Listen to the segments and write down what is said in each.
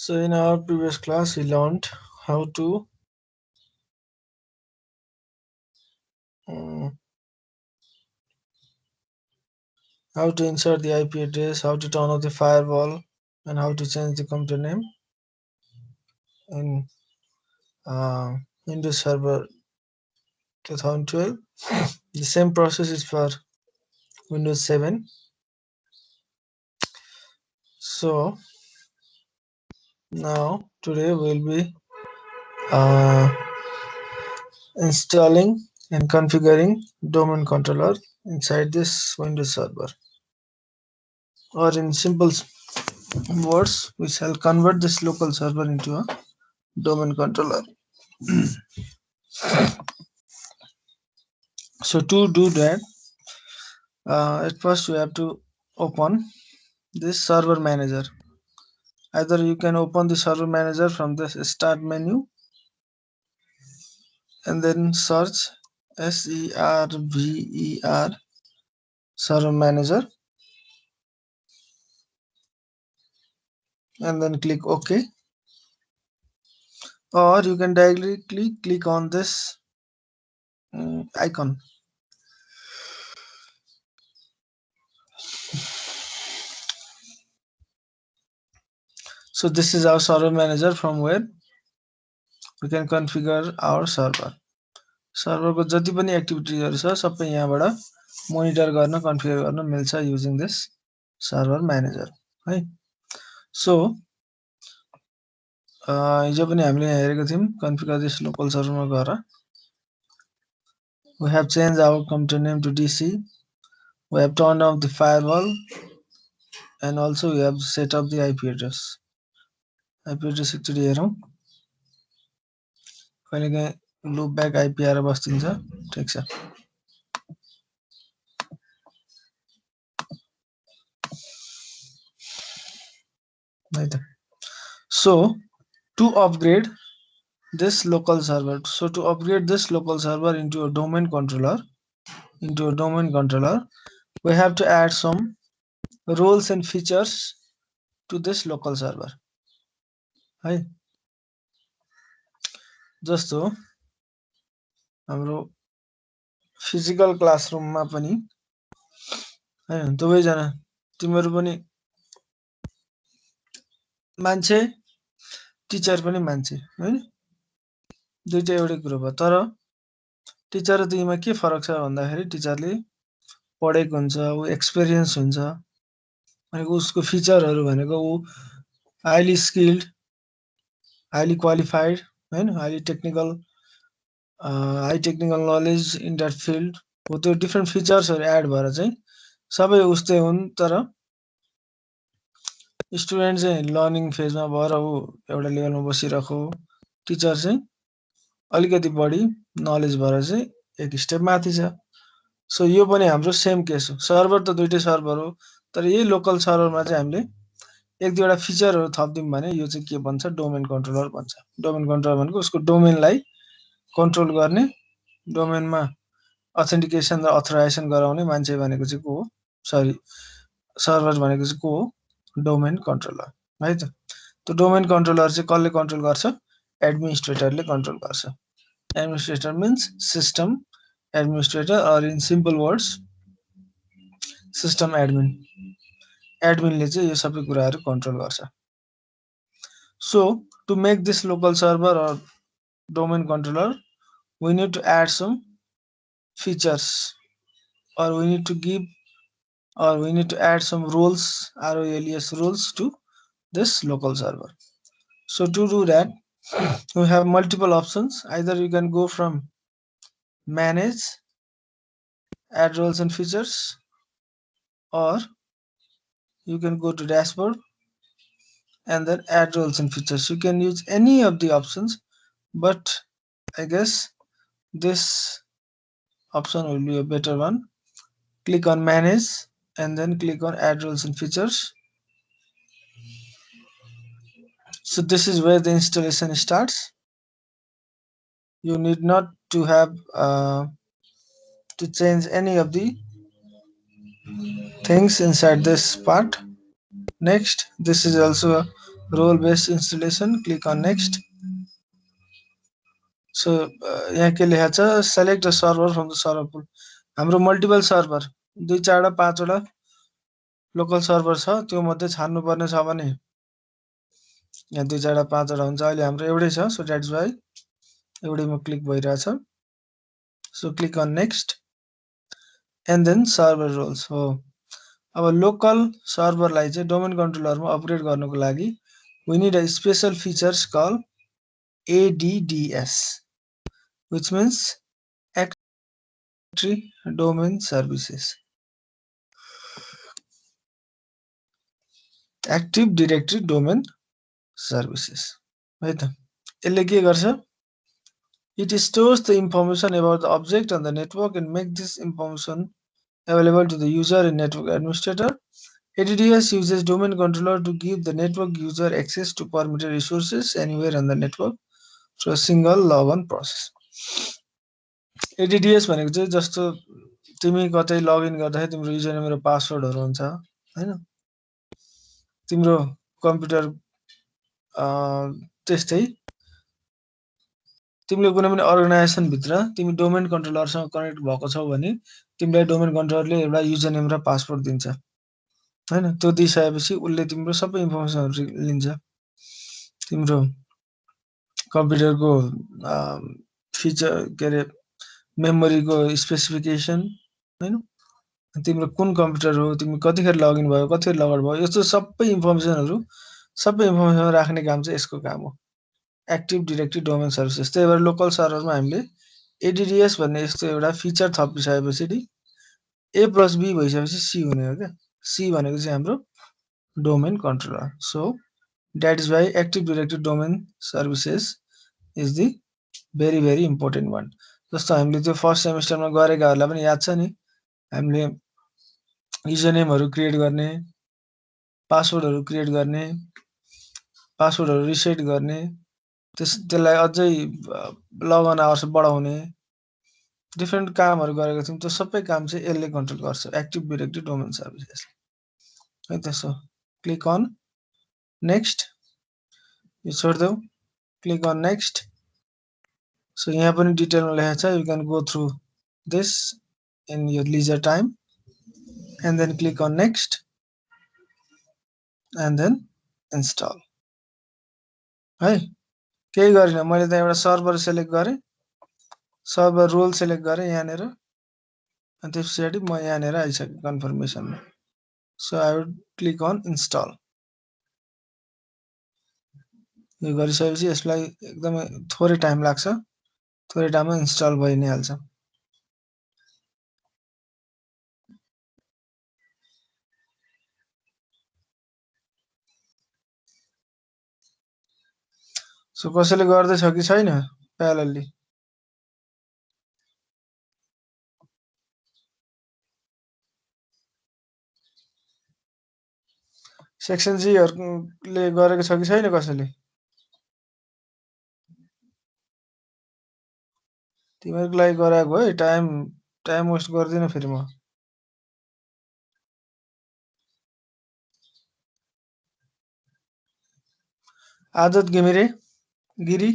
So in our previous class, we learned how to um, insert the IP address, how to turn off the firewall, and how to change the computer name in uh, Windows Server 2012. The same process is for Windows 7. So now today we'll be uh, installing and configuring domain controller inside this Windows Server. Or in simple words, we shall convert this local server into a domain controller. So to do that, at first you have to open this server manager. Either you can open the server manager from the start menu and then search server server manager and then click OK, or you can directly click on this icon. So this is our server manager from where we can configure our server. सर्भरको जति पनि एक्टिभिटीहरु छ सबै यहाँबाट monitor गर्न configure गर्न मिल्छ using this server manager है। So हिजो पनि हामीले यहाँ हेरेको थियौं कन्फिगर दिस लोकल सर्भरमा गएर we have changed our computer name to DC, we have turned off the firewall, and also we have set up the IP address. IP address एकचोटि हेरौं, कहिलेकाहीँ लुप ब्याक IP आएर बस्दिन्छ। ठीक छ, है त। So to upgrade this local server, into a domain controller, we have to add some roles and features to this local server है। जस्तो हाम्रो फिजिकल क्लासरुममा पनि हैन, दुवैजना तिमीहरु पनि मान्छे, टिचर पनि मान्छे हैन, दुईटा एउटै कुरो भयो। तर टिचर र तिमीमा के फरक छ भन्दाखेरि टिचरले पढेको हुन्छ, उ एक्सपिरियन्स हुन्छ, अनि उसको फिचरहरु भनेको उ हाइली स्किल्ड, हाइली क्वालिफाइड हैन, high technical knowledge in that field हो। त्यो डिफरेन्ट फिचर्सहरु एड भएर चाहिँ सबै उस्तै हुन्, तर स्टुडेन्ट चाहिँ लर्निङ फेजमा भएर उ एउटा लेभलमा बसिरहेको, टिचर चाहिँ अलिकति बढी नलेज भएर चाहिँ एक स्टेप माथि छ। सो यो पनि हाम्रो सेम केस हो। सर्भर त दुईटै सर्भर हो, तर यही लोकल सर्भरमा चाहिँ हामीले एक दुईवटा फिचरहरु थप्दियौं भने यो चाहिँ के भन्छ, डोमेन कन्ट्रोलर भन्छ। डोमेन कन्ट्रोलर भनेको उसको डोमेनलाई कन्ट्रोल गर्ने, डोमेनमा अथेन्टिकेसन र अथराइजेसन गराउने मान्छे भनेको चाहिँ को हो, सरी सर्भर भनेको चाहिँ को हो, डोमेन कन्ट्रोलर है त। त्यो डोमेन कन्ट्रोलर चाहिँ कसले कन्ट्रोल गर्छ, एडमिनिस्ट्रेटरले कन्ट्रोल गर्छ। Administrator means system administrator, or in simple words system admin. एडमिनले चाहिँ यो सबै कुराहरु कन्ट्रोल गर्छ। So to make this local server or domain controller, we need to add some features, or we need to add some roles, ROLES rules to this local server. So to do that, we have multiple options. Either you can go from manage, add roles and features, or you can go to dashboard and then add roles and features. You can use any of the options, but I guess this option will be a better one. Click on manage and then click on add roles and features. So this is where the installation starts. You need not to have to change any of the things inside this part. Next, this is also a role based installation, click on next. So यहाँ के लेखा छ select a server from the server pool. हाम्रो multiple server 2 4 5 वटा local server छ, त्यो मध्ये छान्नु पर्ने छ भने यहाँ 2 4 5 वटा हुन्छ। अहिले हाम्रो एउटै छ, सो द्याट्स वाइ एउटैमा क्लिक भइरहेछ। So click on next and then server roles हो। अब लोकल सर्भरलाई चाहिँ डोमेन कन्ट्रोलरमा अपग्रेड गर्नको लागि we need a special features called ADDS, which means Active Domain Services. Active Directory Domain Services. है त यसले के गर्छ? It stores the information about the object on the network and make this information available to the user and network administrator. ADDS uses domain controller to give the network user access to permitted resources anywhere on the network through a single login process. ADDS भनेको चाहिँ जस्तो तिमी कतै login गर्दाखेरि तिम्रो user name र पासवर्डहरु हुन्छ हैन, तिम्रो कम्प्युटर त्यस्तै तिमीले कुनै पनि अर्गनाइजेसन भित्र तिमी डोमेन कन्ट्रोलरसँग कनेक्ट भएको छौ भने तिमीलाई डोमेन कन्ट्रोलरले एउटा युजर नेम र पासवर्ड दिन्छ हैन। त्यो दिइसकेपछि उले तिम्रो सबै इन्फर्मेसनहरु लिन्छ, तिम्रो कम्प्युटरको फिचर के रे मेमोरीको स्पेसिफिकेसन हैन, तिम्रो कुन कम्प्युटर हो, तिमी कतिखेर लगइन भयो, कतिखेर लगआउट भयो, यस्तो सबै इन्फर्मेसन राख्ने काम चाहिँ यसको काम हो, एक्टिभ डाइरेक्टरी डोमेन सर्भिसेस। त्यही भएर लोकल सर्भरमा हामीले एडीडीएस भन्ने यस्तो एउटा फिचर थपिसकेपछि ए प्लस बी भइसकेपछि सी हुने हो क्या। सी भनेको चाहिँ हाम्रो domain controller. So that is why active directory domain services is the very very important one. जस्तो हामीले त्यो फर्स्ट सेमिस्टरमा गरेकाहरूलाई पनि याद छ नि, हामीले युजर नेमहरु क्रिएट गर्ने, पासवर्डहरु क्रिएट गर्ने, पासवर्डहरु रिसेट गर्ने, त्यसलाई अझै लगअन आवर्स बढाउने डिफरेन्ट कामहरु गरेका छौं। त्यो सबै काम चाहिँ यसले कन्ट्रोल गर्छ, एक्टिभ डाइरेक्टरी डोमेन सर्भिसेस है त। सो क्लिक अन नेक्स्ट, यो छोड्देऊ, क्लिक अन नेक्स्ट। सो यहाँ पनि डिटेलमा लेखेको छ, you can go through this in your leisure time and then click on next and then install है। केही गरिन, मैले त एउटा सर्भर सेलेक्ट गरे, सर्भर रोल सेलेक्ट गरे यहाँनेर, अनि त्यसपछि म यहाँनेर आइसके कन्फर्मेसनमा। So I would click on install. यो गरिसकेपछि यसलाई एकदमै थोरै टाइम लाग्छ, थोरै टाइममा इन्स्टल भइ नै हाल्छ। सो कसैले गर्दै छ कि छैन प्यारलली? सेक्सन जी हरुले गरेको छ कि छैन कसैले? तिमीहरुको लागि गराएको है, टाइम वेस्ट गर्दिन फेरि म। आदत घिमिरे गिरी,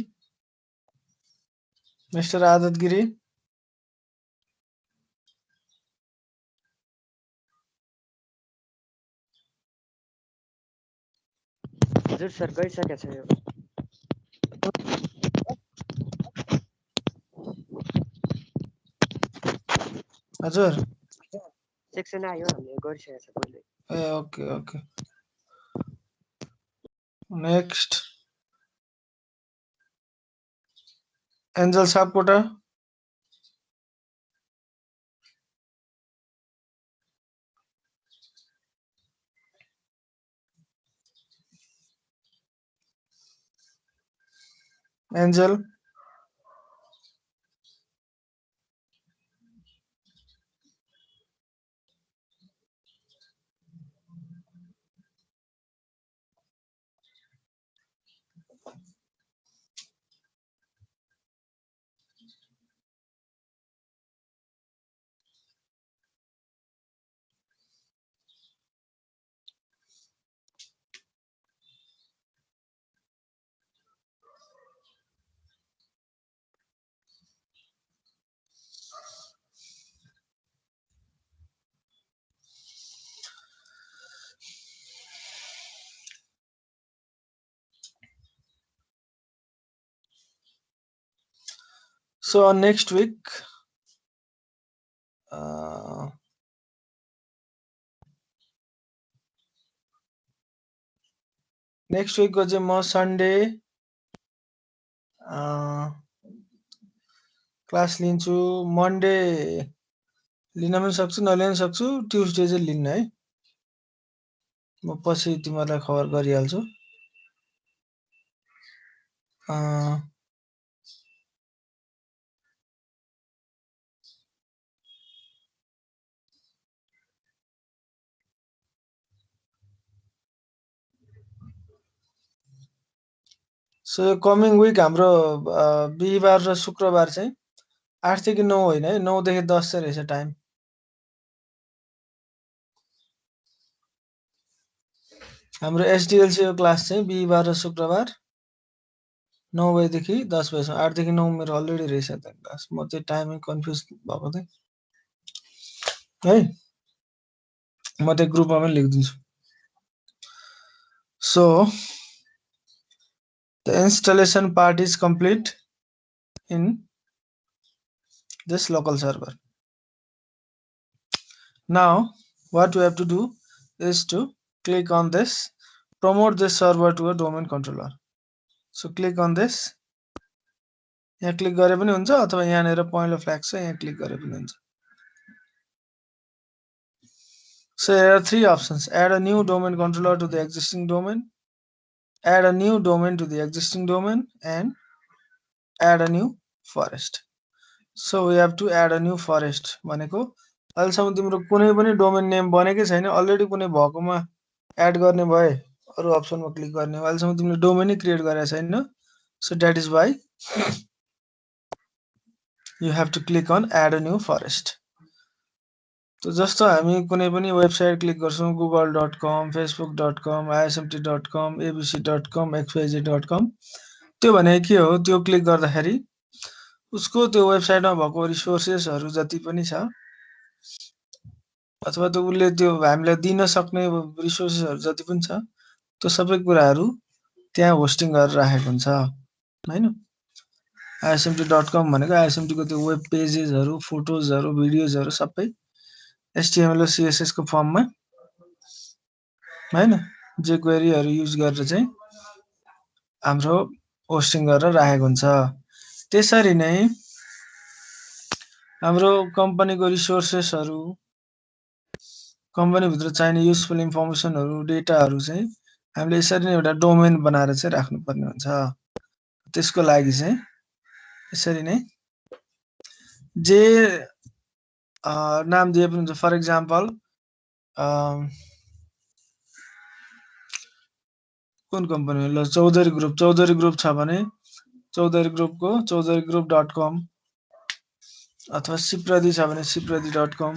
मिस्टर आदत गिरी, हजुर सर गइसकेको छ यो। हजुर सेक्सन आयो, हामीले गरिसकेको छ पहिले। ए okay okay, next Angel Sapkota, Angel So on next week, next week को चाहिँ म सन्डे क्लास लिन्छु, मन्डे लिन पनि सक्छु नलिन सक्छु, ट्युसडे चाहिँ लिन्न है। म पछि तिमीहरूलाई खबर गरिहाल्छु। सो कमिङ विक हाम्रो बिहिबार र शुक्रबार चाहिँ 8 देखि 9 होइन है, 9 देखि 10 चाहिँ रहेछ टाइम। हाम्रो एसडिएलसी को क्लास चाहिँ बिहिबार र शुक्रबार 9 बजेदेखि 10 बजेसम्म। 8 देखि 9 मेरो अलरेडी रहेछ त क्लास। म चाहिँ टाइमिङ कन्फ्युज भएको थिएँ है। म त्यो ग्रुपमा पनि लेखिदिन्छु। So the installation part is complete in this local server. Now what we have to do is to click on this, promote this server to a domain controller. So click on this. यहाँ click गरे पनि हुन्छ अथवा यहाँनिर पहेँलो flag छ यहाँ click गरे पनि हुन्छ। So there are 3 options: add a new domain controller to the existing domain, add a new domain to the existing domain, and add a new forest. So we have to add a new forest भनेको अहिलेसम्म तिम्रो कुनै पनि domain name बनेकै छैन, already कुनै भएकोमा add गर्ने भए अरु अप्सनमा क्लिक गर्ने हो। अहिलेसम्म तिमीले डोमेन नै क्रिएट गरेको छैन। So that is why you have to click on add a new forest. तो जस्तो हामी कुनै पनि वेबसाइट क्लिक गर्छौं google.com, facebook.com, ismt.com, abc.com, xyz.com, त्यो भने के हो, त्यो क्लिक गर्दाखेरि उसको त्यो वेबसाइटमा भएको रिसोर्सेसहरु जति पनि छ अथवा त्यो उले त्यो हामीलाई दिन सक्ने रिसोर्सेसहरु जति पनि छ त्यो सबै कुराहरु त्यहाँ होस्टिङ गरेर राखेको हुन्छ हैन। ismt.com भनेको ismt को त्यो वेब पेजेसहरु, फोटोजहरु, भिडियोजहरु सबै HTML र CSS को फर्ममा हैन jQuery हरु युज गरेर चाहिँ हाम्रो होस्टिङ गरेर राखेको हुन्छ। त्यसरी नै हाम्रो कम्पनीको रिसोर्सेसहरु, कम्पनी भित्र चाहिने युजफुल इन्फर्मेसनहरु, डेटाहरु चाहिँ हामीले यसरी नै एउटा डोमेन बनाएर चाहिँ राख्नु पर्ने हुन्छ। त्यसको लागि चाहिँ यसरी नै जे नाम दिए पनि हुन्छ। फर एक्जाम्पल कुन कम्पनी हो, ल चौधरी ग्रुप छ भने चौधरी ग्रुपको chaudharygroup.com अथवा सिप्रदी छ भने sipradi.com,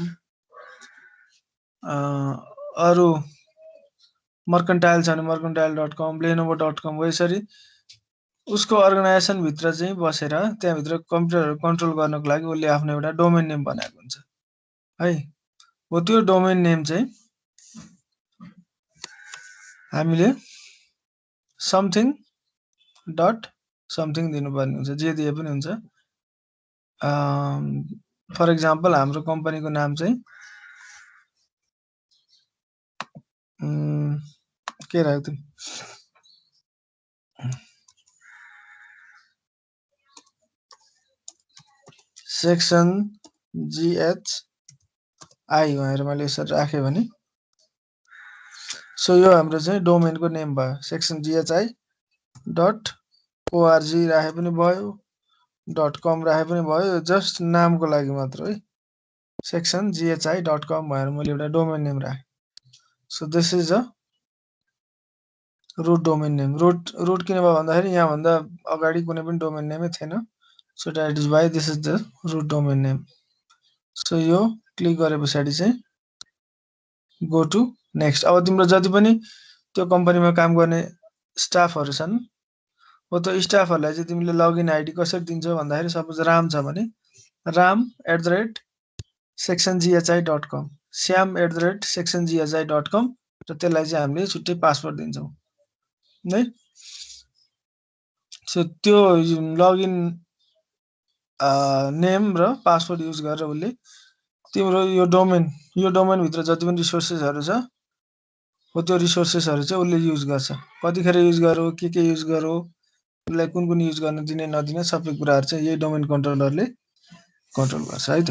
अरु मर्कन्टाइल छ भने mercantile.com, lenovo.com हो। यसरी उसको अर्गनाइजेसन भित्र चाहिँ बसेर त्यहाँ भित्र कम्प्युटरहरु कन्ट्रोल गर्नको लागि उले आफ्नो एउटा डोमेन नेम बनाएको हुन्छ है। हो त्यो डोमेन नेम चाहिँ हामीले something दिनुपर्ने हुन्छ, जे दिए पनि हुन्छ। फर एक्जाम्पल हाम्रो कम्पनीको नाम चाहिँ के राख्यो त, सेक्सन GHI भनेर मैले यसरी राखे भने सो यो हाम्रो चाहिँ डोमेनको नेम भयो। सेक्सन GHI.org राखे पनि भयो, .com राखे पनि भयो, जस्ट नामको लागि मात्र है। सेक्सन GHI.com भनेर मैले एउटा डोमेन नेम राखे। So this is a root domain name. Root किन भयो भन्दाखेरि यहाँ भन्दा अगाडि कुनै पनि डोमेन नेमै थिएन। So that is why this is the root domain name. So यो क्लिक गरेपछि चाहिँ गो टु नेक्स्ट। अब तिम्रो जति पनि त्यो कम्पनीमा काम गर्ने स्टाफहरु छन् हो त्यो स्टाफहरुलाई चाहिँ तिमीले लगइन आईडी कसरी दिन्छौ भन्दाखेरि सपोज राम छ भने ram@sectionghi.com, syam@sectionghi.com र त्यसलाई चाहिँ हामीले छुट्टै पासवर्ड दिन्छौं है। सो त्यो लगइन नेम र पासवर्ड युज गरेर उसले तिम्रो यो डोमेन भित्र जति पनि रिसोर्सेसहरु छ हो त्यो रिसोर्सेसहरु चाहिँ उसले युज गर्छ। कतिखेर युज गरौ के युज गरौ उसलाई कुन युज गर्न दिने नदिने सबै कुराहरु चाहिँ यही डोमेन कन्ट्रोलरले कन्ट्रोल गर्छ है त।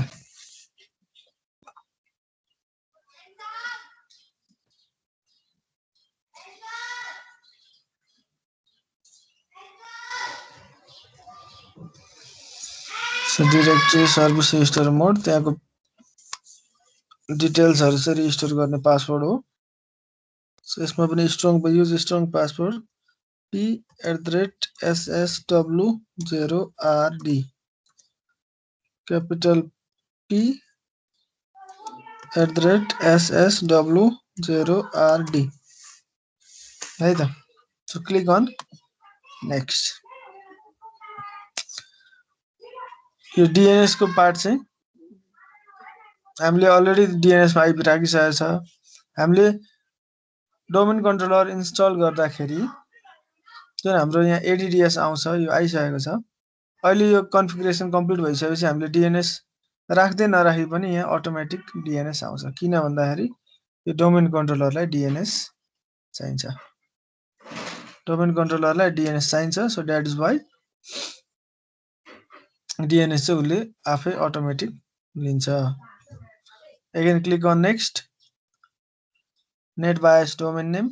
सो डाइरेक्टरी सर्भिस रिस्टोर मोड त्यहाँको डिटेल्सहरु चाहिँ रिस्टोर गर्ने पासवर्ड हो। सो यसमा पनि use strong password p@ssw0rd capital p@ssw0rd है त। So click on next. यो DNS को पार्ट चाहिँ हामीले अलरेडी DNS मा आइपी राखिसकेको छ। हामीले डोमेन कन्ट्रोलर इन्स्टल गर्दाखेरि जुन हाम्रो यहाँ ADDS आउँछ यो आइसकेको छ। अहिले यो कन्फिगरेसन कम्प्लिट भइसकेपछि हामीले DNS राख्दै नराखी पनि यहाँ अटोमेटिक DNS आउँछ। किन भन्दाखेरि यो डोमेन कन्ट्रोलरलाई DNS चाहिन्छ। डोमेन कन्ट्रोलरलाई DNS चाहिन्छ। So that is why DNS चाहिँ उसले आफै अटोमेटिक लिन्छ। Again click on next. NetBIOS domain name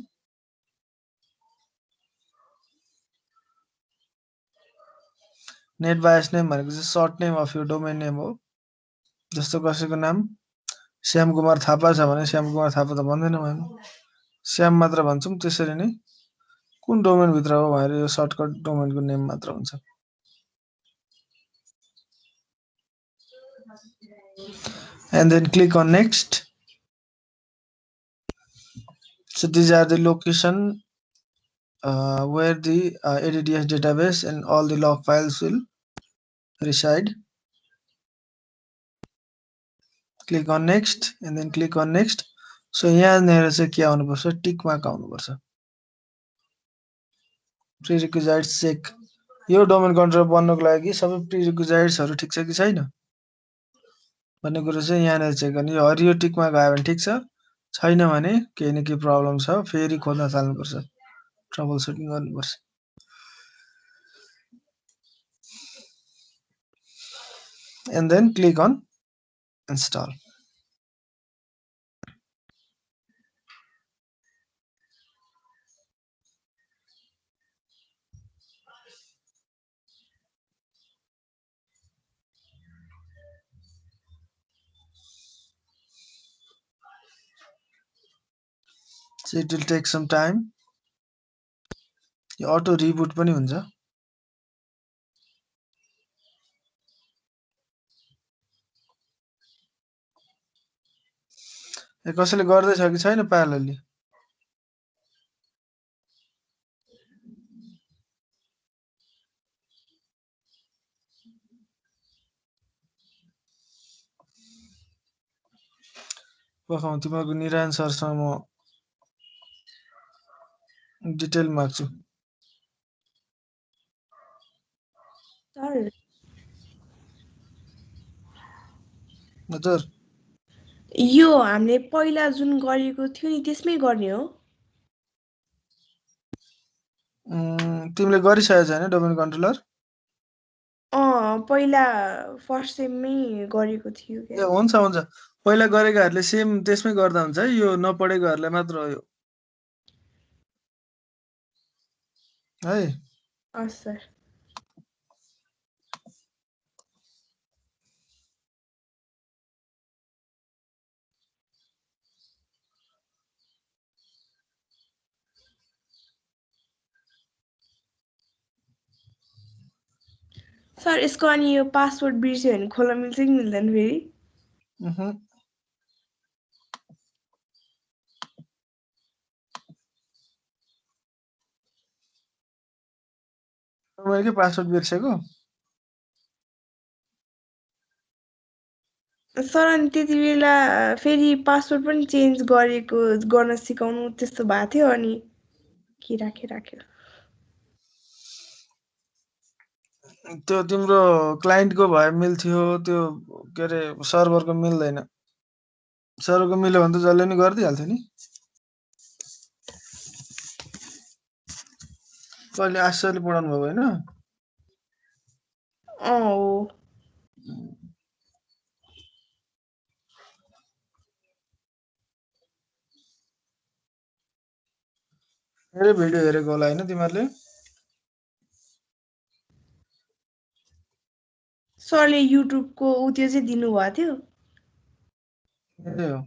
NetBIOS name भनेको चाहिँ सर्ट नेम अफ यो डोमेन नेम हो। जस्तो कसैको नाम श्याम कुमार थापा छ भने श्याम कुमार थापा त भन्दैनौँ हामी श्याम मात्र भन्छौँ। त्यसरी नै कुन डोमेन भित्र हो भनेर यो सर्टकट डोमेनको नेम मात्र हुन्छ। And then click on next. So these are the location where the ADDS database and all the log files will reside. Click on next and then click on next. So यहाँनिर चाहिँ के आउनुपर्छ tick mark आउनुपर्छ। प्रिरिक्विजाइट्स check. यो domain controller बन्नको लागि सबै प्रिरिक्विजाइट्सहरु ठिक छ कि छैन भन्ने कुरा चाहिँ यहाँनिर चेक गर्ने। यो हरियो टिक मार्क आयो भने ठिक छ, छैन भने केही न केही प्रब्लम छ फेरि खोज्न थाल्नुपर्छ, ट्रबल सुटिङ गर्नुपर्छ। And then click on install. So it will take some time. यो अटो रिबुट पनि हुन्छ। कसैले गर्दैछ कि छैन प्यारलली? तिमीहरूको निरायण सरसँग म डिटेल माग्छु। हजुर यो हामीले पहिला जुन गरेको थियो नि त्यसमै गर्ने हो? तिमीले गरिसकेको छैन डोमेन कन्ट्रोलर? पहिला फर्स्ट सेममै गरेको थियो ए हुन्छ हुन्छ, पहिला गरेकाहरूले सेम त्यसमै गर्दा हुन्छ है, यो नपढेकोहरूलाई मात्र हो यो है। सर सर यसको अनि यो पासवर्ड बिर्स्यो भने खोल्न मिल्छ कि मिल्दैन फेरि? तपाईँकै पासवर्ड बिर्सेको? सर अनि त्यति बेला फेरि पासवर्ड पनि चेन्ज गर्न सिकाउनु त्यस्तो भएको थियो अनि के राख्यो। त्यो तिम्रो क्लाइन्टको भए मिल्थ्यो, त्यो के अरे सर्भरको मिल्दैन। सर्भरको मिल्यो भने त जसले नि गरिदिइहाल्थ्यो नि। कहिले आश्चर्यले पढाउनु भएको होइन? हो। धेरै भिडियो हेरेको होला होइन तिमीहरूले? सरले युट्युबको त्यो चाहिँ दिनुभएको थियो। त्यही हो।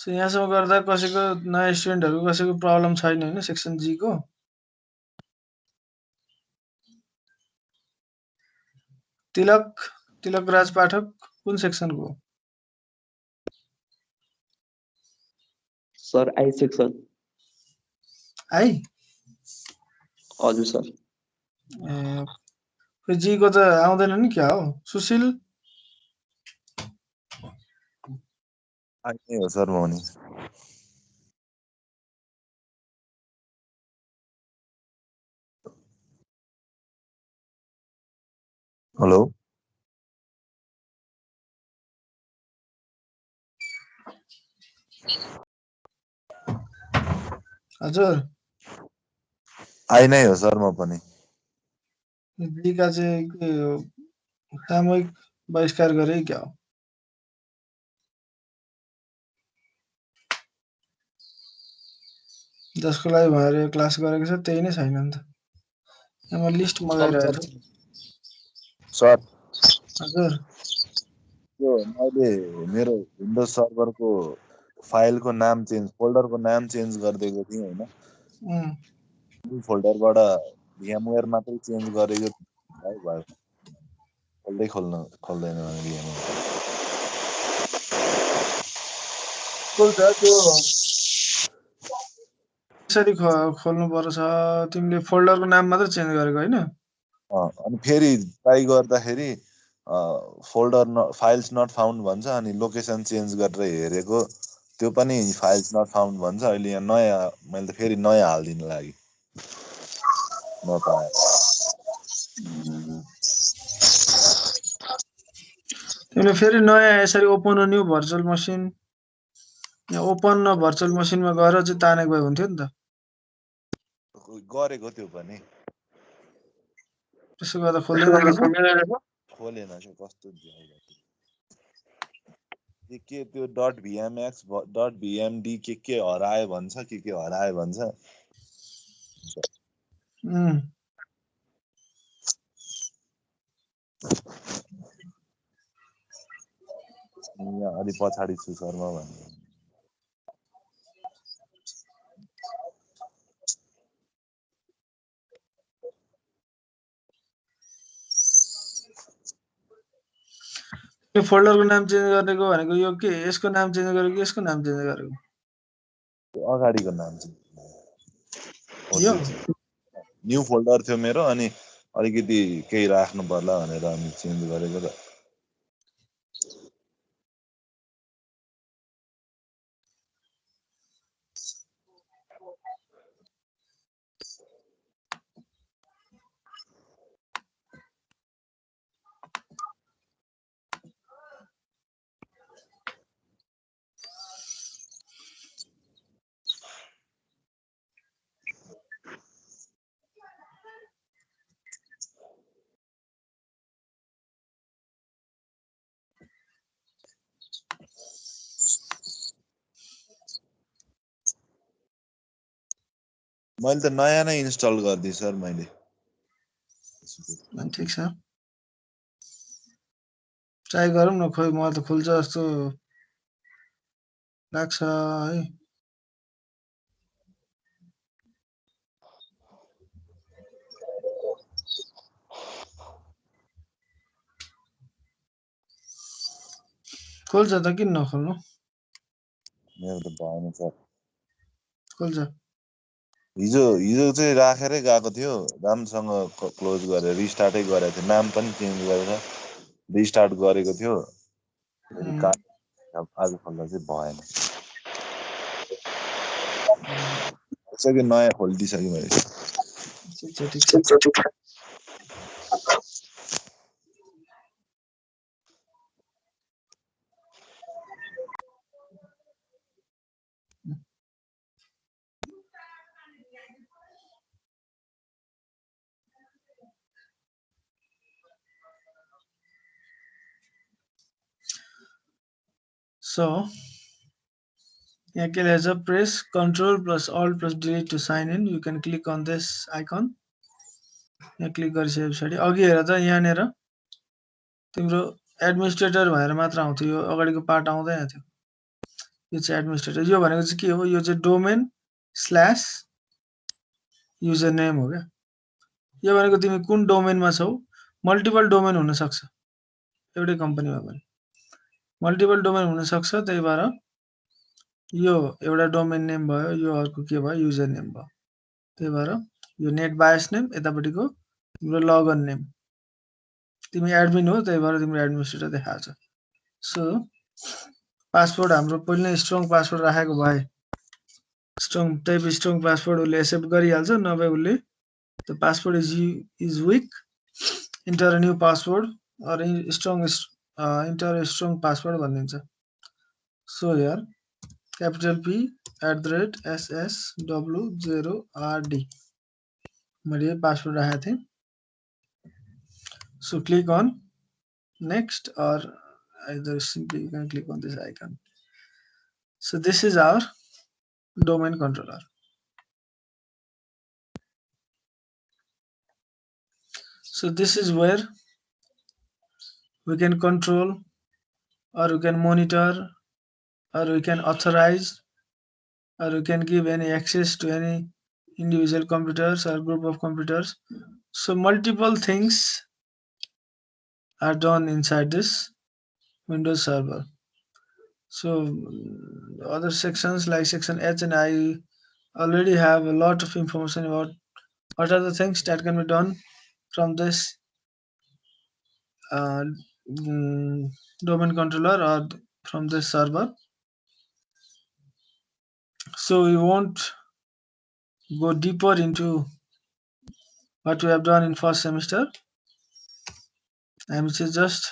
सो यहाँसम्म गर्दा कसैको नयाँ स्टुडेन्टहरूको कसैको प्रब्लम छैन होइन सेक्सन जी को? तिलक राज पाठक कुन सेक्सनको हो? Sir I section. आई? हजुर सर। ए जी को त आउँदैन नि क्या हो? सुशील? आई नै हो सर म भने। हेलो हजुर। आई नै हो सर म पनि। जी का चाहिँ के हो? सामूहिक बहिष्कार गरे क्या हो? जसको लागि भएर यो क्लास गरेको छ त्यही नै छैन नि त। यहाँ म लिस्ट मगाइरहेको छु। सर हजुर। यो मैले मेरो विन्डोज सर्भरको फाइलको नाम चेन्ज फोल्डरको नाम चेन्ज गरिदिएको थिएँ होइन। न्यू फोल्डरबाट VMware मात्रै चेन्ज गरेको भयो खोल्दैन भने VMware। त्यो कसरी खोल्नु पर्छ? तिमीले फोल्डरको नाम मात्र चेन्ज गरेको होइन? अनि फेरि ट्राई गर्दाखेरि फोल्डर फाइल्स नट फाउन्ड भन्छ अनि लोकेसन चेन्ज गरेर हेरेको त्यो पनि फाइल्स नट फाउन्ड भन्छ। अहिले यहाँ नयाँ मैले त फेरि नयाँ हालिदिनु लागि नपाए। तिमीले फेरि नयाँ यसरी open a new virtual machine यहाँ ओपन अ भर्चुअल मसिनमा गएर चाहिँ तानेको भए हुन्थ्यो नि त। गरेको त्यो पनि त्यसो गर्दा खोल्दैन रहेछ? खोलेन क्या कस्तो के त्यो .vmx .vmd के हरायो भन्छ के हरायो भन्छ। यहाँ अलि पछाडि छु सर म भन्नु। यो फोल्डरको नाम चेन्ज गरेको भनेको यो के यसको नाम चेन्ज गरेको कि यसको नाम चेन्ज गरेको? अगाडिको नाम चाहिँ यो न्यू फोल्डर थियो मेरो अनि अलिकति केही राख्नु पर्ला भनेर अनि चेन्ज गरेको त। मैले त नयाँ नै इन्स्टल गरिदिएँ सर मैले ठिक छ ट्राई गरौँ न खोइ मलाई त खुल्छ जस्तो लाग्छ है खोल्छ त किन नखोल्नु मेरो त भएन सर खोल्छ हिजो चाहिँ राखेरै गएको थियो राम्रोसँग क्लोज गरेर रिस्टार्टै गरेको थियो नाम पनि चेन्ज गरेर रिस्टार्ट गरेको थियो आज खोल्दा चाहिँ भएन सक्यो नयाँ खोलिदिइसकेँ मैले ठिक छ So यहाँ के लेखेछ press Ctrl plus Alt plus delete to sign in. You can click on this icon. यहाँ क्लिक गरिसके पछाडि अघि हेर त यहाँनिर तिम्रो एडमिनिस्ट्रेटर भनेर मात्र आउँथ्यो यो अगाडिको पार्ट आउँदैन थियो यो चाहिँ एडमिनिस्ट्रेटर यो भनेको चाहिँ के हो यो चाहिँ डोमेन/युजर नेम हो क्या यो भनेको तिमी कुन डोमेनमा छौ मल्टिपल डोमेन हुन सक्छ एउटै कम्पनीमा पनि मल्टिपल डोमेन हुन सक्छ त्यही भएर यो एउटा डोमेन नेम भयो यो अर्को के भयो युजर नेम भयो त्यही भएर यो नेट बायस नेम यतापट्टिको तिम्रो लगइन नेम तिमी एडमिन हो त्यही भएर तिम्रो एडमिनिस्ट्रेटर देखाएको छ सो पासवर्ड हाम्रो पहिले नै स्ट्रङ पासवर्ड राखेको भए स्ट्रङ पासवर्ड उसले एक्सेप्ट गरिहाल्छ नभए उसले the password is weak enter a new password or enter strong password भनिदिन्छ so here capital P @SSW0RD मैले पासवर्ड राखेको थिएँ so click on next or either simply you can click on this icon so this is our domain controller so this is where we can control or we can monitor or we can authorize or we can give any access to any individual computers or group of computers so multiple things are done inside this Windows Server. So other sections like section H and I already have a lot of information about what are the things that can be done from this domain controller or from this server. So we won't go deeper into what we have done in first semester. हामी चाहिँ just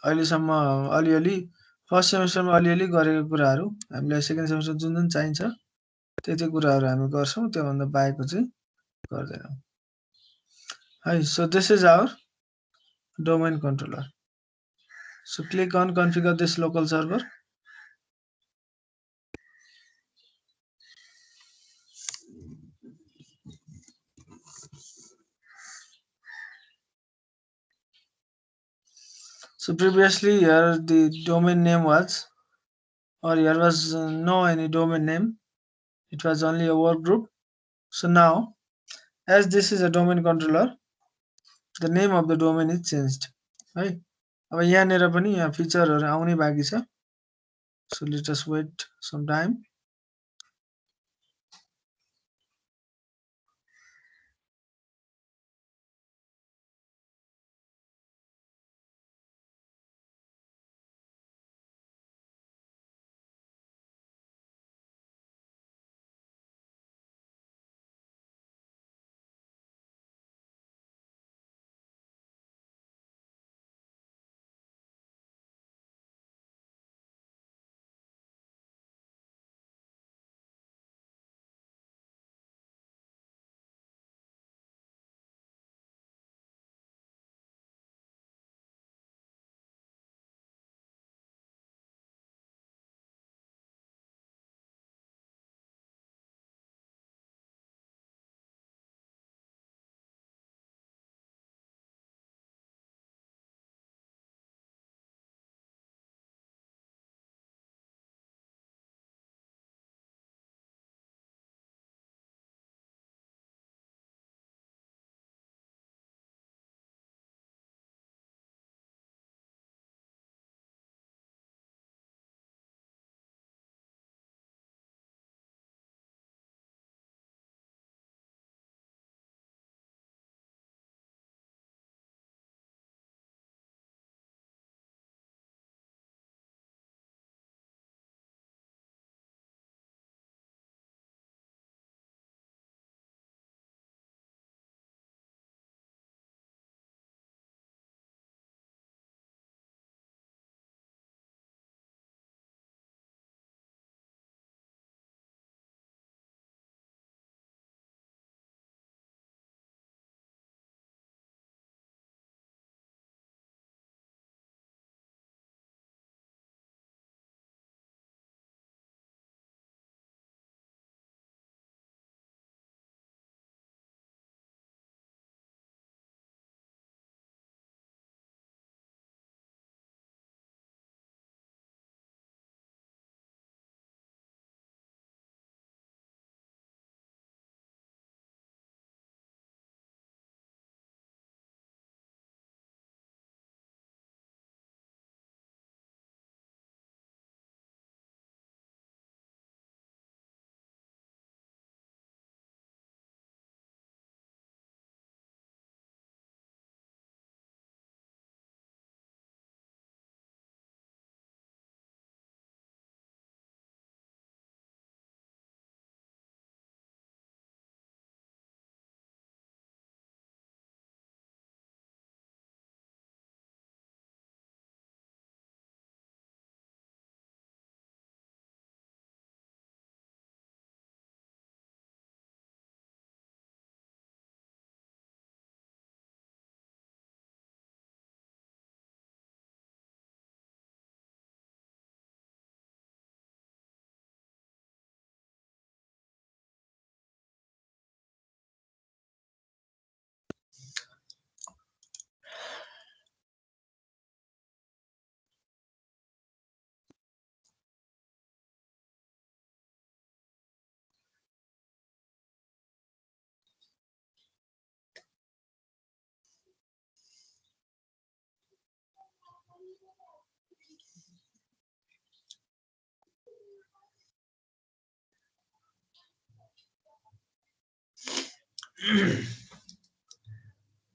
अहिलेसम्म अलिअलि first सेमेस्टरमा अलिअलि गरेको कुराहरू हामीलाई second semester जुन जुन चाहिन्छ त्यति कुराहरू हामी गर्छौँ त्योभन्दा बाहेकको चाहिँ गर्दैनौँ है so this is our domain controller so click on configure this local server So previously here the domain name was or here was no any domain name it was only a work group so now as this is a domain controller the name of the domain is changed है अब यहाँनिर पनि यहाँ फिचरहरू आउनै बाँकी छ so let us wait some time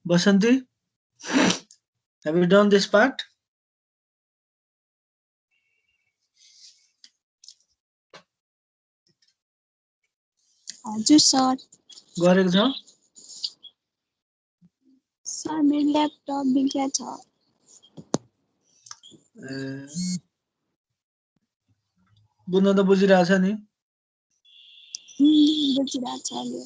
Basanti, have you done this part? हजुर sir गरेको छ? सर मेरो ल्यापटप बिग्रिया छ बुझ्न त बुझिरहेछ नि? बुझिरहेछ अहिले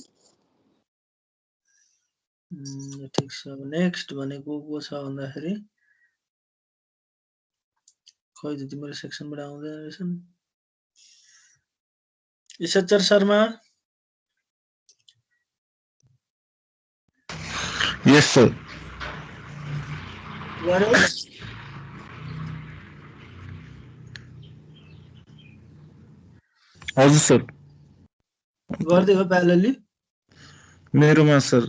ठिक छ। नेक्स्ट भनेको को छ भन्दाखेरि खै त तिम्रो सेक्सनबाट आउँदैन रहेछन्। ईश्वर शर्मा, यस सर गर्यो? हजुर सर गर्दै हो प्यारेलली? मेरोमा सर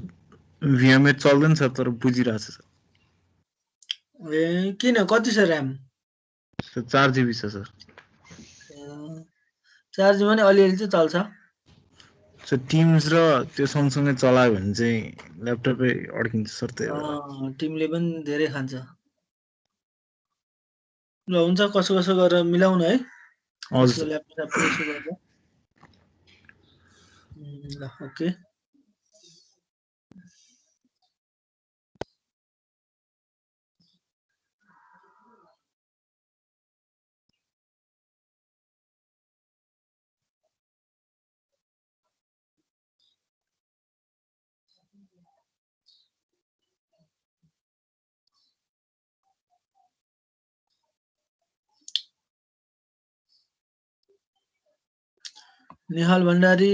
VMware चल्दैन सर तर बुझिरहेछ सर। किन कति छ र्याम? 4 GB छ सर। 4 GB भने अलिअलि चाहिँ चल्छ। सर टिम्स र त्यो सँगसँगै चलायो भने चाहिँ ल्यापटपै अड्किन्छ सर। त्यही टिमले पनि धेरै खान्छ। ल हुन्छ कसो कसो गरेर मिलाउनु है। हजुर ल्यापटप यसो गरेर। ल ओके। निहाल भण्डारी,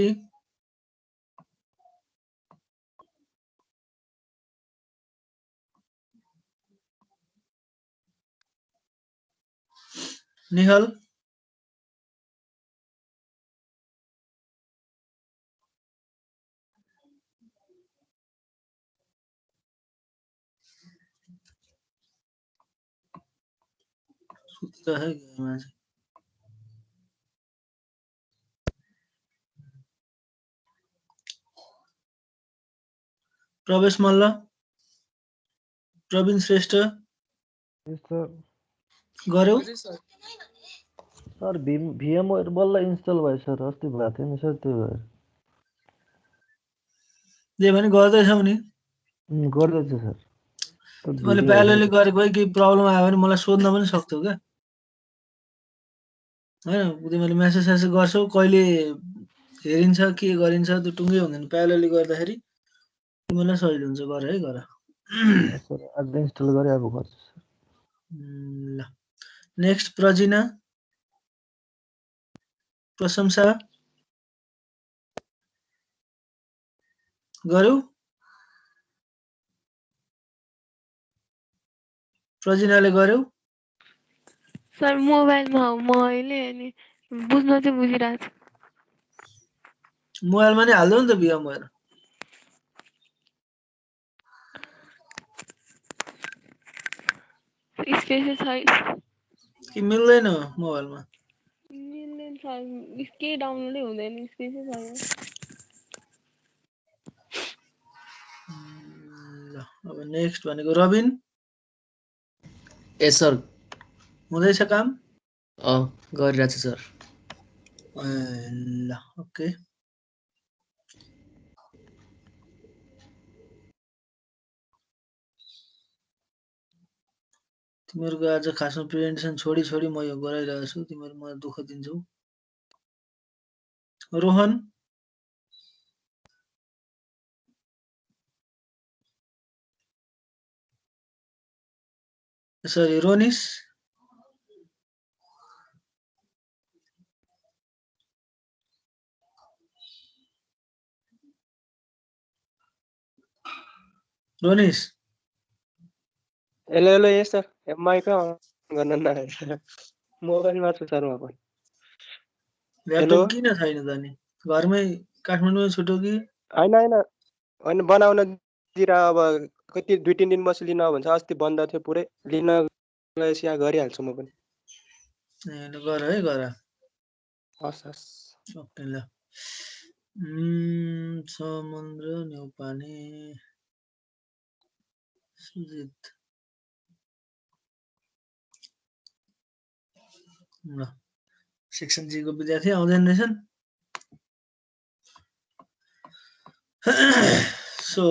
निहाल सुत्ता है मान्छे। प्रवेश मल्ल, प्रवीण श्रेष्ठ गर्यो? सर VMware बल्ल इन्स्टल भयो सर, अस्ति भएको थियो नि सर, त्यो भएर। जे भने गर्दैछौ नि? गर्दैछ सर। मैले प्यारेलली गरेको भए केही प्रब्लम आयो भने मलाई सोध्न पनि सक्थ्यौ क्या हैन? तिमीले मेसेज गर्छौ कहिले हेरिन्छ के गरिन्छ त्यो टुङ्गै हुँदैन। प्यारेलली गर्दाखेरि तिमीलाई सजिलो हुन्छ। गर है गर। सर आज इन्स्टल गरे अब गर्छु सर। ल नेक्स्ट प्रजिना, प्रशंसा गर्यौ? प्रजिनाले गर्यौ? सर मोबाइलमा हो म अहिले, अनि बुझ्न चाहिँ बुझिरहेको छु। मोबाइलमा नि हाल्दौ नि त VMware। स्पेसै छैन कि मिल्दैन मोबाइलमा? मिल्दैन सर, केही डाउनलोडै हुँदैन, स्पेसै छैन। ल अब नेक्स्ट भनेको रबिन। यस सर। हुँदैछ काम? गरिरहेछ सर। ल ओके। तिमीहरूको आज खासमा प्रेजेन्टेसन छोडी छोडी म यो गराइरहेको छु। तिमीहरू मलाई दुःख दिन्छौ। रोहन, सरी रोनिस, रोनिस हेलो हेलो यस सर। माइक गर्न नआएछ मोबाइलमा छु सर म पनि। ल्यापटप किन छैन त नि? घरमै काठमाडौँमै छुट्यो कि? होइन बनाउन दिएर अब कति 2-3 दिन बसी लिन भन्छ। अस्ति बन्द थियो पुरै, लिन गएपछि यहाँ गरिहाल्छु म पनि। गर है गर। हस् हस् ओके ल समुद्र न्युपाने सुजित ल सेक्सन जी को विद्यार्थी आउँदैन रहेछन् सो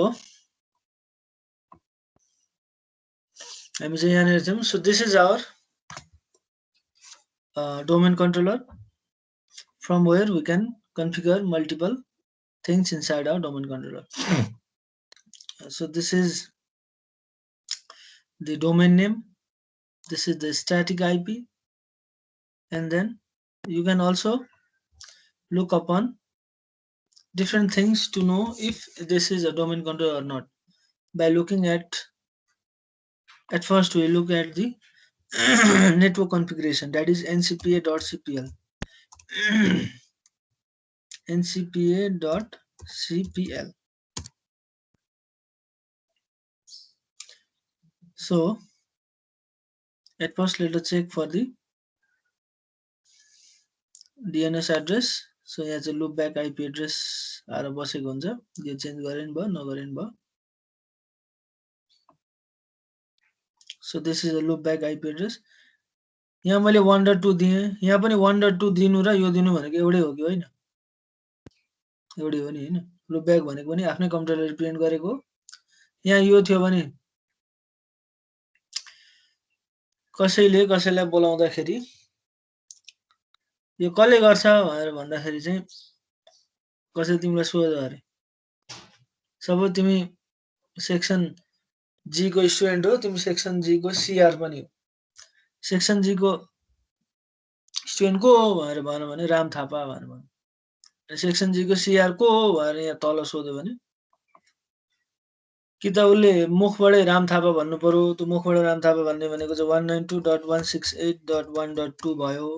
हामी चाहिँ यहाँनिर छौँ so this is our domain controller from where we can configure multiple things inside our domain controller. So this is the domain name, this is the static IP, and then you can also look upon different things to know if this is a domain controller or not by looking at first we look at the network configuration, that is ncpa.cpl. ncpa.cpl. So at first let us check for the DNS address. So यहाँ चाहिँ loopback IP address आएर बसेको हुन्छ यो change गरेन भयो नगरेन भयो. So this is a loopback IP address. यहाँ मैले 1.2 दिएँ, यहाँ पनि 1.2 दिनु र यो दिनु भनेको एउटै हो कि होइन? एउटै हो नि हैन? loopback भनेको पनि आफ्नै कम्प्युटरले रिप्रेजेन्ट गरेको हो. यहाँ यो थियो भने कसैले कसैलाई बोलाउँदाखेरि यो कसले गर्छ भनेर भन्दाखेरि चाहिँ कसैले तिमीलाई सोध्यो अरे सबै तिमी सेक्सन जी को स्टुडेन्ट हो, तिमी सेक्सन जी को सीआर पनि हो. सेक्सन जी को स्टुडेन्ट को हो भनेर भन्यो भने राम थापा भनेर भन्यो. सेक्सन जी को सीआर को हो भनेर यहाँ तल सोध्यो भने कि त उसले मुखबाटै राम थापा भन्नु पर्यो. त्यो मुखबाट राम थापा भन्ने भनेको चाहिँ 192.168.1.2 भयो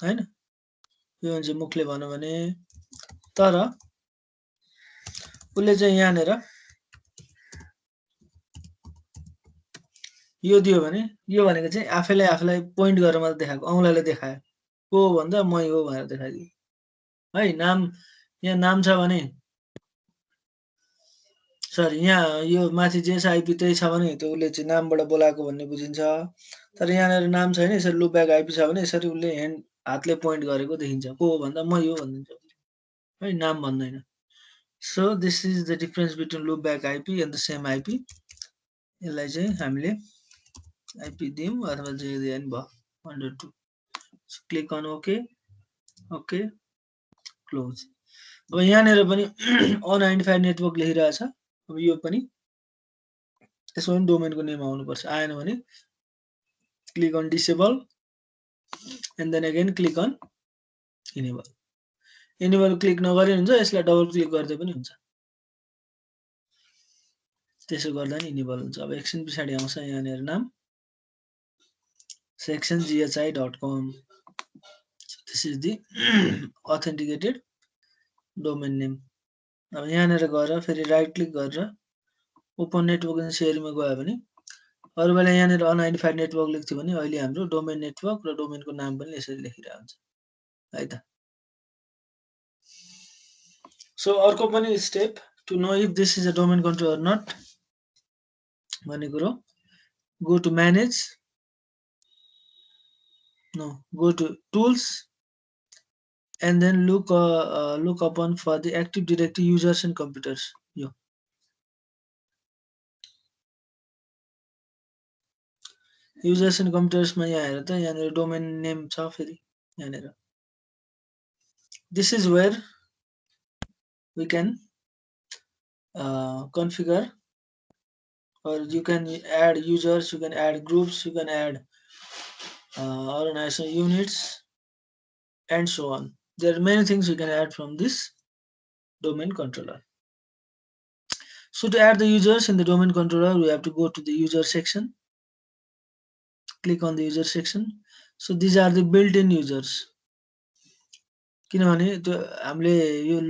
हैन? यो चाहिँ मुखले भन्यो भने तर उसले चाहिँ यहाँनेर यो दियो भने यो भनेको चाहिँ आफैलाई पोइन्ट गरेर मात्र देखाएको, औँलाले देखायो. को हो भन्दा मै हो भनेर देखाइदियो. है नाम यहाँ नाम छ भने सरी यहाँ यो माथि जेस आइपी त्यही छ भने त्यो उसले चाहिँ नामबाट बोलाएको भन्ने बुझिन्छ. तर यहाँनेर नाम छैन यसरी लुपब्याक आइपी छ भने यसरी उसले हातले पोइन्ट गरेको देखिन्छ. को हो भन्दा मै हो भनिदिन्छ है, नाम भन्दैन. So this is the difference between loopback IP and the same IP. यसलाई चाहिँ हामीले आइपी दियौँ अथवा जे दिए नि भयो 102. Click on okay okay close. अब यहाँनेर पनि अनआइडेन्टिफाइड नेटवर्क लेखिरहेछ. अब यो पनि त्यसमा पनि डोमेनको नेम आउनुपर्छ. आएन भने click on disable and then again click on enable. Enable click नगरे हुन्छ, यसलाई डबल क्लिक गर्दै पनि हुन्छ. त्यसो गर्दा नि इनेबल हुन्छ. अब एकछिन पछाडि आउँछ यहाँनेर नाम sectionghi.com. This is the authenticated domain name. अब यहाँनेर गएर फेरि राइट क्लिक गरेर ओपन नेटवर्क इन सेयरमा गयो भने अरु बेला यहाँनेर अनआइडेन्टिफाइड नेटवर्क लेख्थ्यो भने अहिले हाम्रो डोमेन नेटवर्क र डोमेनको नाम पनि यसरी लेखिरहेको हुन्छ है त. सो अर्को पनि step two know if this is a domain control or not भन्ने कुरो go to manage go to tools and then look upon for the active directory users and computers. Yo users and computers ma यहाँ हेर त यहाँनेर domain name छ फेरि यहाँनेर. This is where we can configure or you can add users, you can add groups, you can add organizational units and so on. There are many things you can add from this domain controller. So to add the users in the domain controller, we have to go to the user section. Click on the user section. So these are the built-in users. किनभने त्यो हामीले यो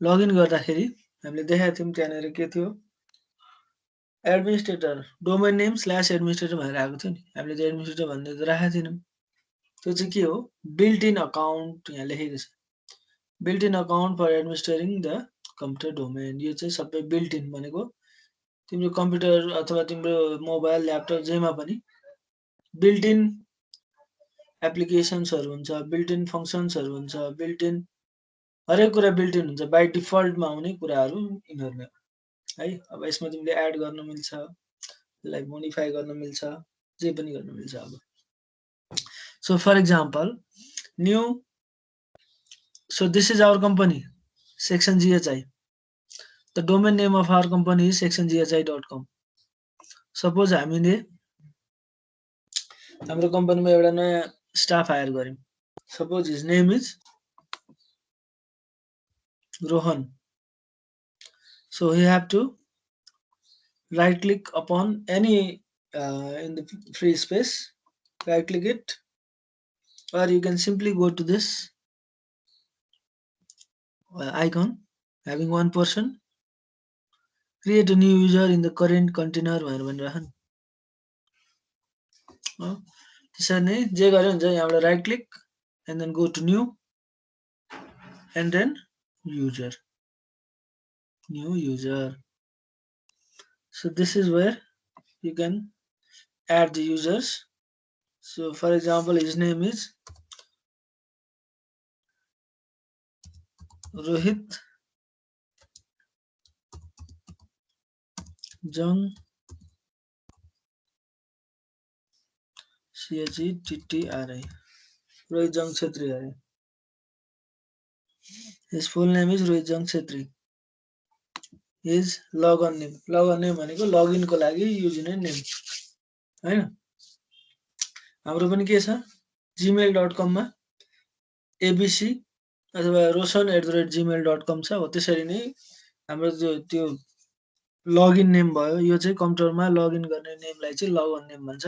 login गर्दाखेरि हामीले देखाएको थियौं त्यहाँनेर के थियो एडमिनिस्ट्रेटर डोमेन नेम /एडमिनिस्ट्रेटर भनेर आएको थियो नि. हामीले त्यो एडमिनिस्ट्रेटर भन्ने त राखेको थिएनौं. त्यो चाहिँ के हो बिल्ट इन अकाउन्ट यहाँ लेखेको छ. Built in account for administering the computer domain. यो चाहिँ सबै बिल्ट इन भनेको तिम्रो कम्प्युटर अथवा तिम्रो मोबाइल ल्यापटप जेमा पनि बिल्ट इन एप्लिकेसन्सहरू हुन्छ, बिल्ट इन फङ्सन्सहरू हुन्छ, बिल्ट इन हरेक कुरा बिल्ट इन हुन्छ। बाई डिफल्टमा आउने कुराहरू यिनीहरू है। अब यसमा तिमीले एड गर्न मिल्छ, यसलाई मोडिफाई गर्न मिल्छ, जे पनि गर्न मिल्छ। अब so for example new, so this is our company section GHI. The domain name of our company is sectionghi.com. Suppose हामीले हाम्रो कम्पनीमा एउटा नयाँ स्टाफ हायर गर्यौं। Suppose his name is Rohan. So we have to right click upon any in the free space, right click it, or you can simply go to this icon having one person, create a new user in the current container भनेर त्यसरी नै जे गरे हुन्छ। यहाँबाट right click and then go to new and then user, new user. So this is where you can add the users. So for example his name is Rohit Jung CHETTRI, Rohit Jung Chhetri. His full name is Rohit Jung Chhetri. His logon name भनेको login को लागि user name हैन। हाम्रो पनि के छ gmail.com मा abc अथवा roshan@gmail.com छ। हो त्यसरी नै हाम्रो त्यो लगइन नेम भयो। यो चाहिँ कम्प्युटरमा लगइन गर्ने नेमलाई चाहिँ लगइन नेम भन्छ।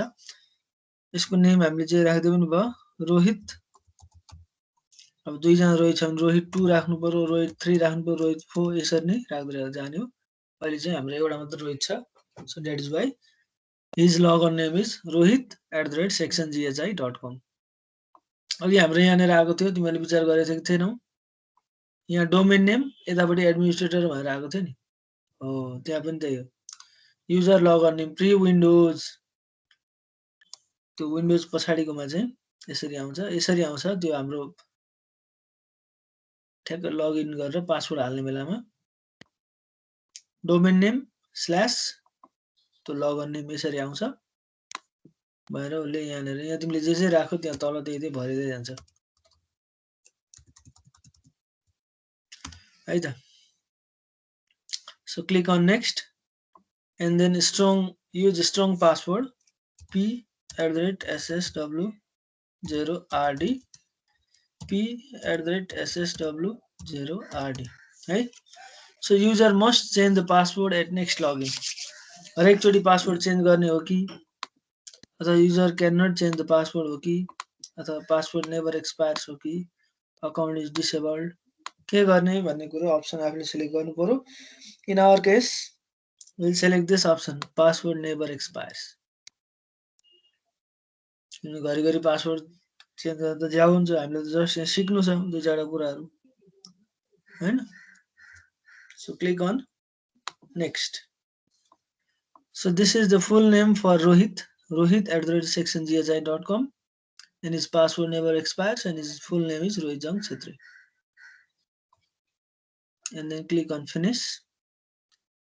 यसको नेम हामीले चाहिँ राख्दै पनि भयो रोहित। अब दुई जना रोहित छ भने रोहित 2 राख्नु पर्यो, रोहित 3 राख्नु पर्यो, रोहित 4, यसरी नै राख्दै जाने हो। अहिले चाहिँ हाम्रो एउटा मात्र रोहित छ। So that is why his login name is rohit@sectionghi.com. अघि हाम्रो यहाँनिर आएको थियो, तिमीले विचार गरेको थियो कि थिएनौ? यहाँ डोमेन नेम यतापट्टि एडमिनिस्ट्रेटर भनेर आएको थियो नि। हो त्यहाँ पनि त्यही हो। User login name pre windows, त्यो विन्डोज पछाडिकोमा चाहिँ यसरी आउँछ। यसरी आउँछ त्यो हाम्रो ठ्याक्क लगइन गरेर पासवर्ड हाल्ने बेलामा डोमेन नेम स्ल्याश त्यो लगइन नेम यसरी आउँछ भएर उसले यहाँनिर यहाँ तिमीले जे जे राख्यो त्यहाँ तल त्यही भरिदै जान्छ है त। So click on next and then use strong password p@ssw0rd, p@ssw0rd है। So user must change the password at next login. हरेक चोटी पासवर्ड चेन्ज गर्ने हो कि अथवा user can not change the password हो कि अथवा पासवर्ड नेभर एक्सपायर्स हो कि अकाउन्ट इज डिसेबल्ड, के गर्ने भन्ने कुरो अप्सन आफूले सिलेक्ट गर्नु पर्यो। In our case will select this option password never expires. घरिघरि पासवर्ड चेन्ज गर्दा त ज्याउ हुन्छ, हामीले त जस्ट यहाँ सिक्नु छ दुई चारवटा कुराहरू हैन। So click on next. So this is the full name for Rohit@sectionghi.com and his password never expires and his full name is Rohit Jung Chhetri. And then click on finish.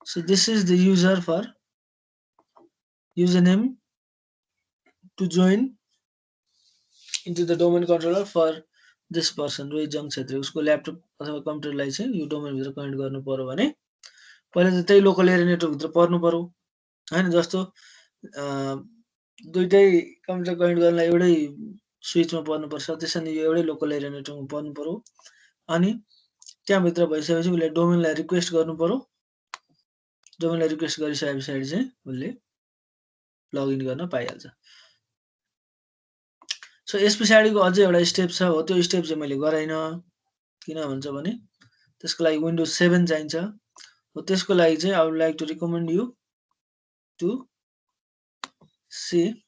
So this is the user for username to join into the domain controller for this person Rohit Jung Chhetri. उसको laptop अथवा कम्प्युटरलाई चाहिँ यो domain भित्र connect गर्नु पर्यो भने पहिले त त्यही लोकल एरिया नेटवर्क भित्र पर्नु पर्यो हैन। जस्तो दुईटै कम्प्युटर कनेक्ट गर्नलाई एउटै स्विचमा पर्नुपर्छ, त्यसैले यो एउटै लोकल एरिया नेटवर्कमा पर्नु पर्यो। अनि त्यहाँ भित्र भइसकेपछि उसले डोमेनलाई रिक्वेस्ट गर्नु पर्यो। डोमेनलाई रिक्वेस्ट गरिसके पछाडि चाहिँ उसले लगइन गर्न पाइहाल्छ। सो यस पछाडिको अझै एउटा स्टेप छ, हो त्यो स्टेप चाहिँ मैले गराइन। किन भन्छ भने त्यसको लागि विन्डोज 7 चाहिन्छ। हो त्यसको लागि चाहिँ I would like to recommend you to see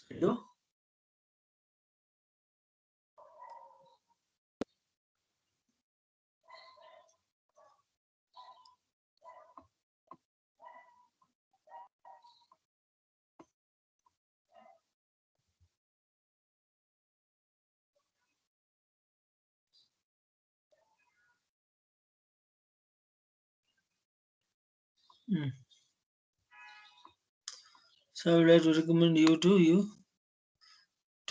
video So I would like to recommend you to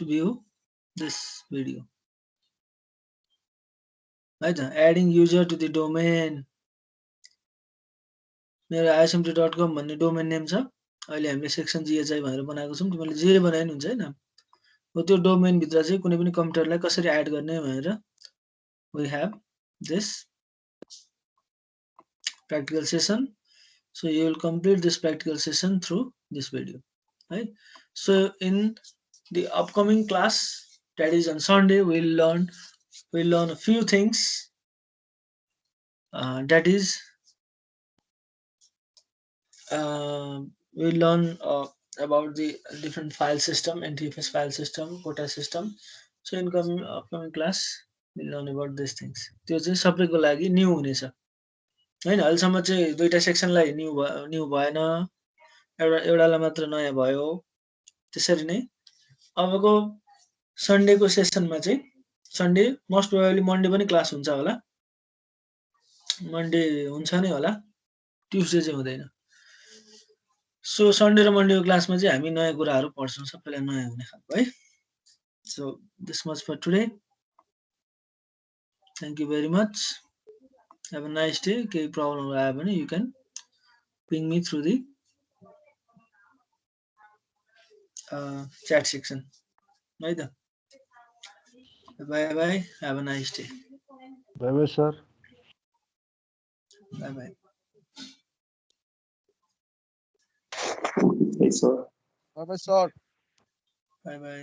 view this video. Right? Adding user to the domain. मेरो ismt.com भन्ने डोमेन नेम छ। अहिले हामीले सेक्सन GHI भनेर बनाएको छौं। तिमीले जे बनाए नि हुन्छ हैन। हो त्यो डोमेन भित्र चाहिँ कुनै पनि कम्प्युटरलाई कसरी एड गर्ने भनेर we have this practical session. So you will complete this practical session through this video, right? So in the upcoming class, that is on Sunday, we'll learn a few things. That is we'll learn about the different file system, NTFS file system, quota system. So in upcoming class, we'll learn about these things. त्यो चाहिँ सबैको लागि new हुनेछ हैन। अहिलेसम्म चाहिँ दुईटा सेक्सनलाई new भएन, एउटालाई मात्र नयाँ भयो। त्यसरी नै अबको सन्डेको सेसनमा चाहिँ सन्डे मोस्ट प्रोबेबली मन्डे पनि क्लास हुन्छ होला। मन्डे हुन्छ नै होला, ट्युसडे चाहिँ हुँदैन। सो सन्डे र मन्डेको क्लासमा चाहिँ हामी नयाँ कुराहरू पढ्छौं, सबैलाई नयाँ हुने खालको है। So this much for today. Thank you very much. Have a nice day. केही प्रब्लम आयो भने you can ping me through the chat section. है त। Bye bye. Have a nice day. Bye bye sir. Bye bye. Hey sir. Bye bye sir. Bye bye.